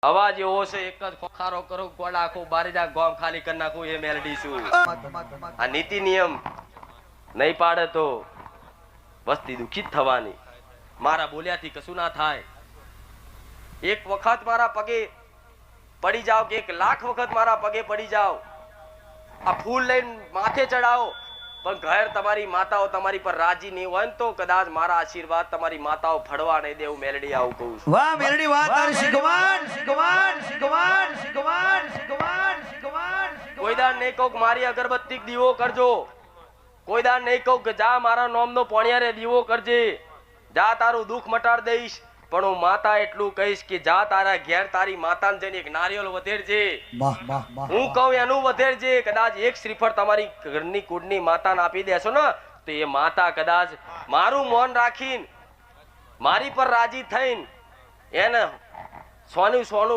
અવાજ એવો છે એક જ ખોખારો કરો ગોડા આખું બારી જા ગોમ ખાલી કરી નાખું એ મેલડી છું. આ નીતિ નિયમ નહીં પાડે તો વસ્તી દુખિત થવાની. મારા બોલ્યાથી કશું ના થાય. એક વખત મારા પગે પડી જાઓ કે 1 લાખ વખત મારા પગે પડી જાઓ, આ ફૂલ લઈને માથે ચડાવો, પણ ઘર તમારી માતાઓ તમારી પર રાજી નહીં હોય ને તો કદાચ મારા આશીર્વાદ તમારી માતાઓ ફળવા નહીં દેવું. મેલડી આવું કહું છું. વાહ મેલડી વાહ તારી શીખવાડ શીખવાડ શીખવાડ શીખવાડ શીખવાડ શીખવાડ. કોઈ દાન નહીં કહું કે મારી અગરબત્તી દીવો કરજો, કોઈ દાન નહીં કહું કે જા મારા નોમનો પોણિયારે દીવો કરજે, જા તારું દુઃખ મટાડ દઈશ, પણ હું માતા એટલું કહીશ કે જા તારા ઘેર તારી માતાને જઈને એક નારિયેળ વધેરજે. હું કહું એનું વધેરજે. કદાચ એક શ્રીફળ તમારી ઘરની કુળની માતાને આપી દેશો ને તો એ માતા કદાચ મારું મૌન રાખીને મારી પર રાજી થઈને એને સોનું સોનું